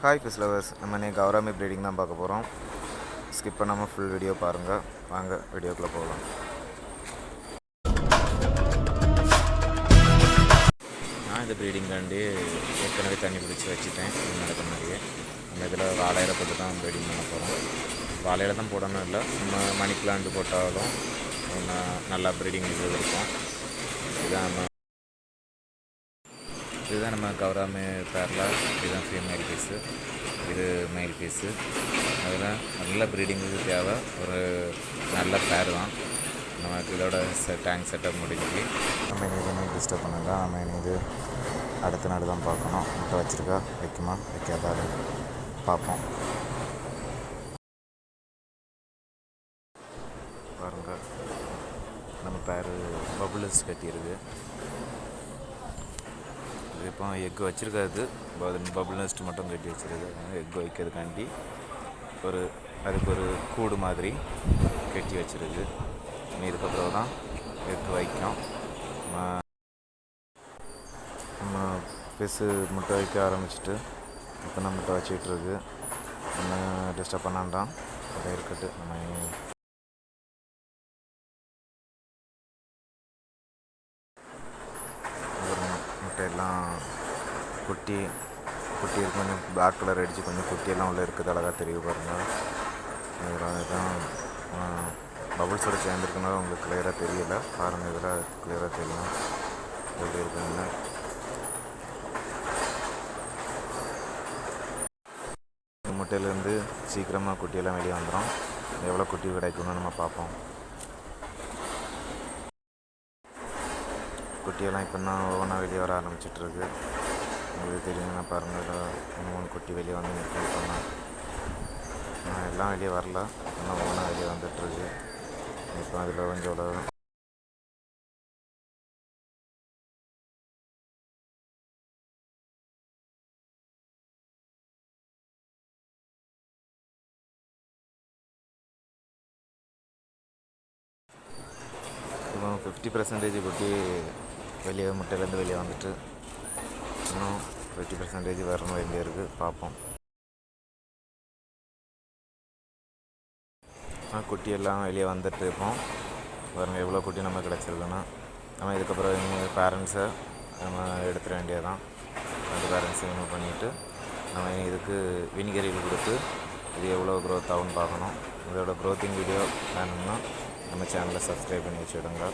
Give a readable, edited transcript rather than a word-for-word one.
Hi fish lovers, நம்ம இன்னைக்கு gourami breeding தான் பார்க்க போகிறோம். ஸ்கிப் பண்ணாமல் ஃபுல் வீடியோ பாருங்கள். வாங்க வீடியோக்குள்ளே போகலாம். நான் இந்த ப்ரீடிங்காண்டி ஏற்கனவே தண்ணி பிடிச்சி வச்சுட்டேன். நடக்க மாதிரியே நம்ம இதில் வாழையில போட்டு தான் ப்ரீடிங் பண்ண போகிறோம். வாழையில தான் போடணும் இல்லை, நம்ம மணி பிளான்ட் போட்டாலும் நல்லா ப்ரீடிங் இது இருக்கும். இதுதான் நம்ம கௌராமி பேரில் இதுதான் ஃபீமேல் பீஸு, இது மேல் பீஸு. அதில் நல்ல ப்ரீடிங்குக்கு தேவை ஒரு நல்ல பேர் தான். நமக்கு இதோட டேங்க் செட்டப் முடிஞ்சு நம்ம இனி எதுவுமே டிஸ்டர்ப் பண்ணல. நம்ம இனி இது அடுத்த நாள் தான் பார்க்கணும். முட்டை வச்சுருக்கா, வைக்குமா வைக்காதாரு பார்ப்போம். பாருங்கள், நம்ம பேர் பபுள்ஸ் கட்டியிருக்கு. இப்போ எக்கு வச்சுருக்காது, பபுள் நெஸ்ட் மட்டும் கட்டி வச்சுருக்கு. எக்கு வைக்கிறதுக்காண்டி அதுக்கு ஒரு கூடு மாதிரி கட்டி வச்சுருக்கு. இதுக்கப்புறம் தான் எக்கு வைக்கும். நம்ம ஃபிஷ்ஷு முட்டை வைக்க ஆரம்பிச்சிட்டு இப்போ நம்ம முட்டை வச்சிட்ருக்கு. நம்ம டிஸ்டர்ப் பண்ணாண்டாம், அதை இருக்கட்டு. நம்ம முட்டையெல்லாம் குட்டி இருக்கு, கொஞ்சம் பிளாக் கலர் அடித்து கொஞ்சம் குட்டியெல்லாம் உள்ளே இருக்குது. அழகாக தெரியும் பாருங்கள். இதுதான் பபுள்ஸோடு சேர்ந்துருக்கனால உங்களுக்கு கிளியராக தெரியல. பாருங்கள், இதில் கிளியராக தெரியும் எப்படி இருக்குன்னு. இந்த முட்டையிலேருந்து சீக்கிரமாக குட்டியெல்லாம் வெளியே வந்துடும். எவ்வளோ குட்டி கிடைக்கும்னு நம்ம பார்ப்போம். குட்டியெல்லாம் இப்போ தான் ஒவ்வொன்றா வெளியே வர ஆரம்பிச்சிட்ருக்கு. உங்களுக்கு தெரியுங்கன்னா பாருங்கள், 3 குட்டி வெளியே வந்து நிற்க பண்ணால் எல்லாம் வெளியே வரல, இன்னும் ஒவ்வொன்றா வெளியே வந்துட்டுருக்கு. இப்போ அதில் கொஞ்சம் இப்போ 50% குட்டி வெளியே முட்டையிலேருந்து வெளியே வந்துட்டு இன்னும் 50% வரணும் வேண்டிய இருக்குது. பார்ப்போம். குட்டியெல்லாம் வெளியே வந்துட்டு இருப்போம். பாருங்கள் எவ்வளோ குட்டி நம்ம கிடச்சிருக்குன்னா. நம்ம இதுக்கப்புறம் பேரண்ட்ஸை நம்ம எடுத்துட வேண்டியதான். அந்த பேரண்ட்ஸை ரிமூவ் பண்ணிவிட்டு நம்ம இதுக்கு வினிகரியில் கொடுத்து இது எவ்வளோ க்ரோத் ஆகும்னு பார்க்கணும். இதோட க்ரோத்திங் வீடியோ வேணும்னா நம்ம சேனலை சப்ஸ்கிரைப் பண்ணி வச்சுடுங்க.